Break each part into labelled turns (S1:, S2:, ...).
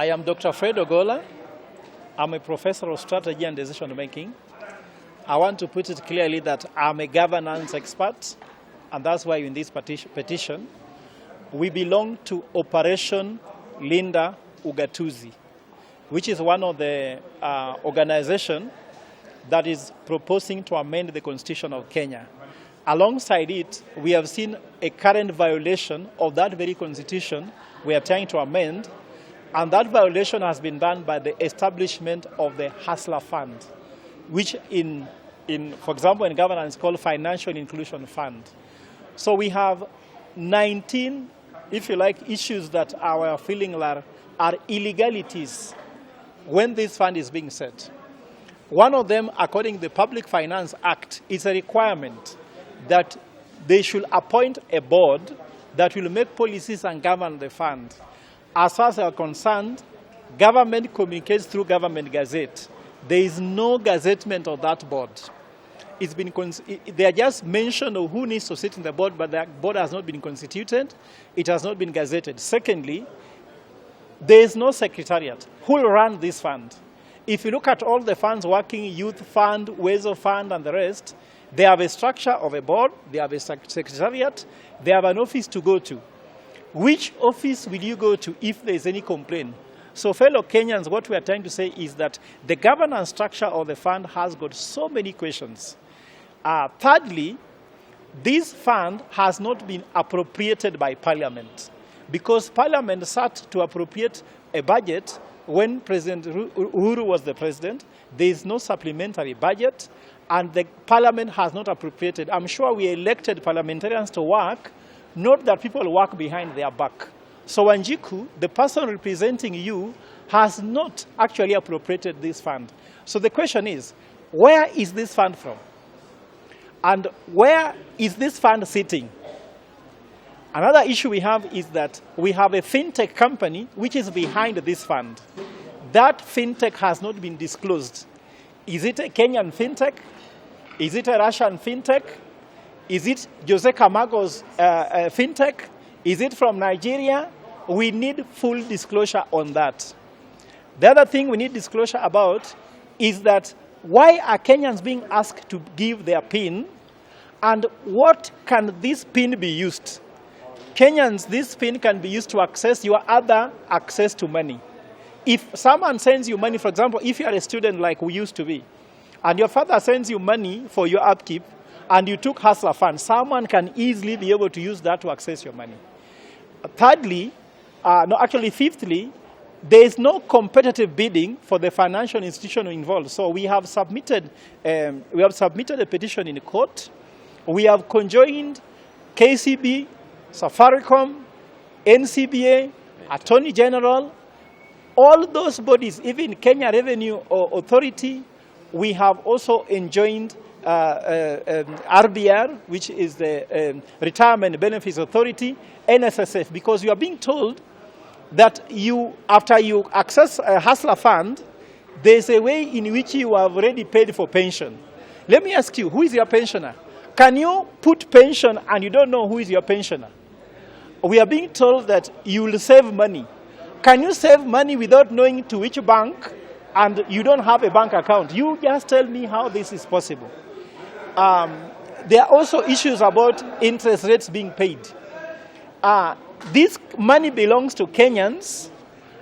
S1: I am Dr. Fred Ogola. I'm a professor of strategy and decision making. I want to put it clearly that I'm a governance expert, and that's why in this petition, we belong to Operation Linda Ugatuzi, which is one of the organizations that is proposing to amend the Constitution of Kenya. Alongside it, we have seen a current violation of that very Constitution we are trying to amend, and that violation has been done by the establishment of the Hustler Fund, which for example, in governance is called Financial Inclusion Fund. So we have 19, if you like, issues that our feeling are illegalities when this fund is being set. One of them, according to the Public Finance Act, is a requirement that they should appoint a board that will make policies and govern the fund. As far as they are concerned, government communicates through government gazette. There is no gazettement of that board. They are just mentioned of who needs to sit in the board, but the board has not been constituted. It has not been gazetted. Secondly, there is no secretariat. Who will run this fund? If you look at all the funds working, Youth Fund, Wezo Fund, and the rest, they have a structure of a board, they have a secretariat, they have an office to go to. Which office will you go to if there is any complaint? So fellow Kenyans, what we are trying to say is that the governance structure of the fund has got so many questions. Thirdly, this fund has not been appropriated by Parliament, because Parliament sat to appropriate a budget when President Uhuru was the president. There is no supplementary budget, and the Parliament has not appropriated. I'm sure we elected parliamentarians to work, not that people work behind their back. So Wanjiku, the person representing you, has not actually appropriated this fund. So the question is, where is this fund from? And where is this fund sitting? Another issue we have is that we have a fintech company which is behind this fund. That fintech has not been disclosed. Is it a Kenyan fintech? Is it a Russian fintech? Is it Jose Camago's fintech? Is it from Nigeria? We need full disclosure on that. The other thing we need disclosure about is that why are Kenyans being asked to give their PIN, and what can this PIN be used? Kenyans, this PIN can be used to access your other access to money. If someone sends you money, for example, if you are a student like we used to be, and your father sends you money for your upkeep, and you took Hustler Fund, someone can easily be able to use that to access your money. Fifthly, there is no competitive bidding for the financial institution involved. So we have submitted a petition in court. We have conjoined KCB, Safaricom, NCBA, Attorney General, all those bodies, even Kenya Revenue Authority. We have also enjoined RBR, which is the Retirement Benefits Authority, NSSF, because you are being told that after you access a Hustler Fund, there's a way in which you have already paid for pension. Let me ask you, who is your pensioner? Can you put pension and you don't know who is your pensioner? We are being told that you will save money. Can you save money without knowing to which bank, and you don't have a bank account? You just tell me how this is possible. There are also issues about interest rates being paid. This money belongs to Kenyans,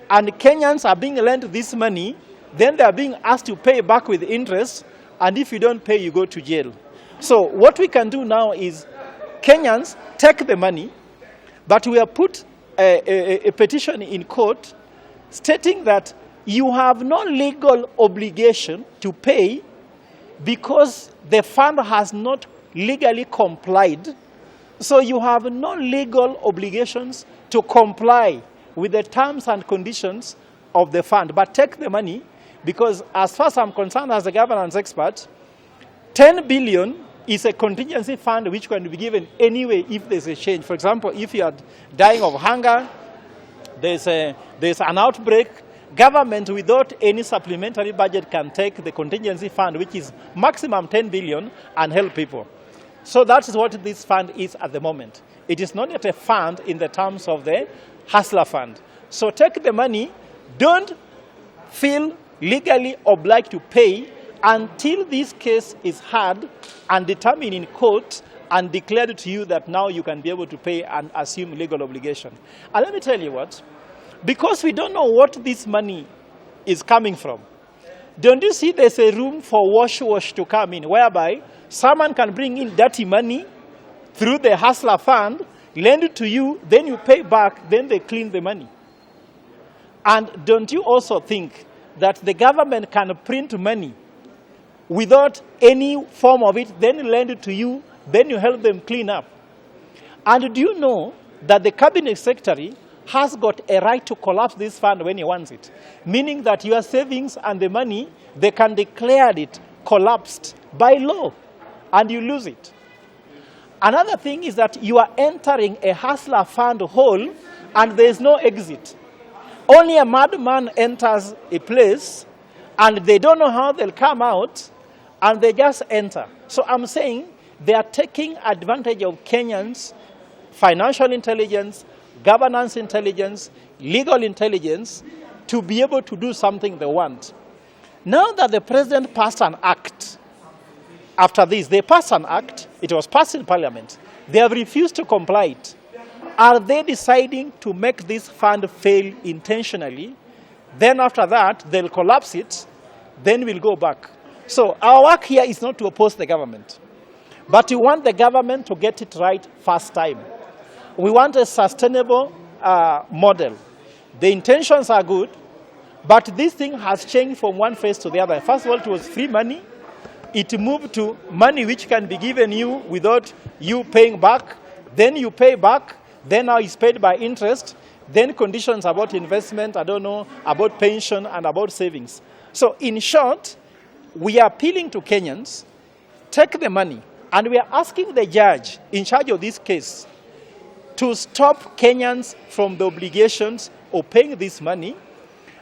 S1: and Kenyans are being lent this money, then they are being asked to pay back with interest, and if you don't pay, you go to jail. So what we can do now is Kenyans take the money, but we have put a petition in court stating that you have no legal obligation to pay because the fund has not legally complied. So you have no legal obligations to comply with the terms and conditions of the fund, but take the money, because as far as I'm concerned as a governance expert, 10 billion is a contingency fund which can be given anyway if there's a change. For example, if you are dying of hunger, there's an outbreak, government without any supplementary budget can take the contingency fund, which is maximum 10 billion, and help people. So that is what this fund is at the moment. It is not yet a fund in the terms of the Hustler Fund. So take the money, don't feel legally obliged to pay until this case is heard and determined in court and declared to you that now you can be able to pay and assume legal obligation. And let me tell you what, because we don't know what this money is coming from, don't you see there's a room for wash to come in, whereby someone can bring in dirty money through the hustler fund, lend it to you, then you pay back, then they clean the money. And don't you also think that the government can print money without any form of it, then lend it to you, then you help them clean up? And do you know that the cabinet secretary has got a right to collapse this fund when he wants it? Meaning that your savings and the money, they can declare it collapsed by law, and you lose it. Another thing is that you are entering a hustler fund hole, and there is no exit. Only a madman enters a place, and they don't know how they'll come out, and they just enter. So I'm saying they are taking advantage of Kenyans' financial intelligence, governance intelligence, legal intelligence, to be able to do something they want. Now that the president passed an act, after this, they passed an act, it was passed in parliament, they have refused to comply it. Are they deciding to make this fund fail intentionally? Then after that, they'll collapse it, then we'll go back. So our work here is not to oppose the government, but we want the government to get it right first time. We want a sustainable model. The intentions are good, but this thing has changed from one phase to the other. First of all, it was free money. It moved to money which can be given you without you paying back. Then you pay back. Then now it's paid by interest. Then conditions about investment, I don't know, about pension and about savings. So in short, we are appealing to Kenyans, take the money, and we are asking the judge in charge of this case to stop Kenyans from the obligations of paying this money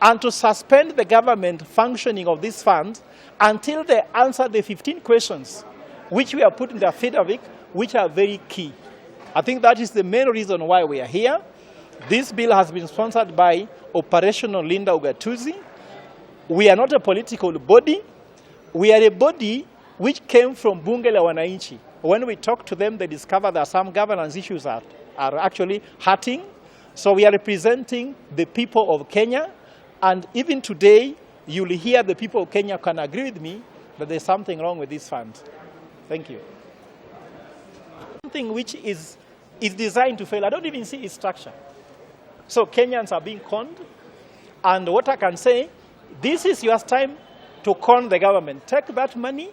S1: and to suspend the government functioning of this fund until they answer the 15 questions which we have put in the affidavit, which are very key. I think that is the main reason why we are here. This bill has been sponsored by Operational Linda Ugatuzi. We are not a political body. We are a body which came from Bunge la Wananchi. When we talk to them, they discover that some governance issues are actually hurting. So we are representing the people of Kenya. And even today, you'll hear the people of Kenya can agree with me that there's something wrong with this fund. Thank you. Something which is designed to fail. I don't even see its structure. So Kenyans are being conned. And what I can say, this is your time to con the government. Take that money.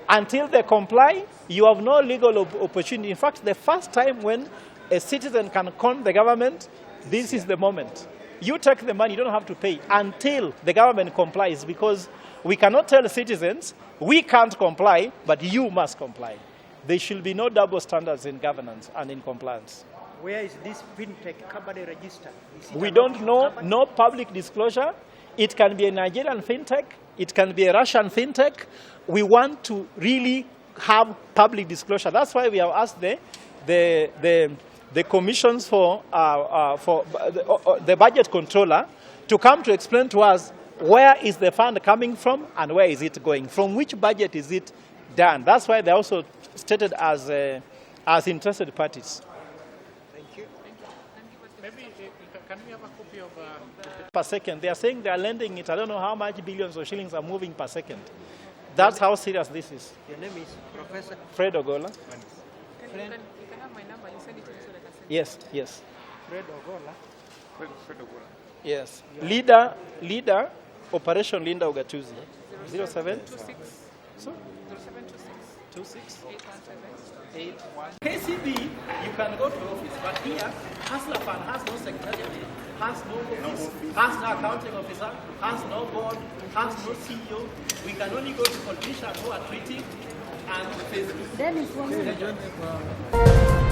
S1: Until they comply, you have no legal opportunity. In fact, the first time when a citizen can con the government, this is the moment. You take the money, you don't have to pay until the government complies, because we cannot tell citizens, we can't comply, but you must comply. There should be no double standards in governance and in compliance.
S2: Where is this fintech company registered?
S1: We don't know, no public disclosure. It can be a Nigerian fintech, it can be a Russian fintech. We want to really have public disclosure. That's why we have asked the commissions for the budget controller to come to explain to us where is the fund coming from and where is it going, from which budget is it done. That's why they're also stated as interested parties.
S2: Thank you.
S3: Maybe can we have a copy of
S1: per second? They are saying they are lending it. I don't know how much billions of shillings are moving per second. That's how serious this is.
S2: Your name is Professor
S1: Fred Ogola.
S4: You can have my number. You send it to me so that I can send
S1: Yes, yes.
S2: Fred Ogola.
S3: Fred Ogola.
S1: Yes. Leader, Operation Linda Ugatuzi. 07
S4: 26
S1: So
S4: 0726
S1: 26
S4: 817
S1: 81. KCB, you can go to the office, but here, Hustler Fund has no secretariat, has no office, has no accounting officer, has no board, has no CEO. We can only go to politicians who are treating and Facebook.
S5: Then it's one.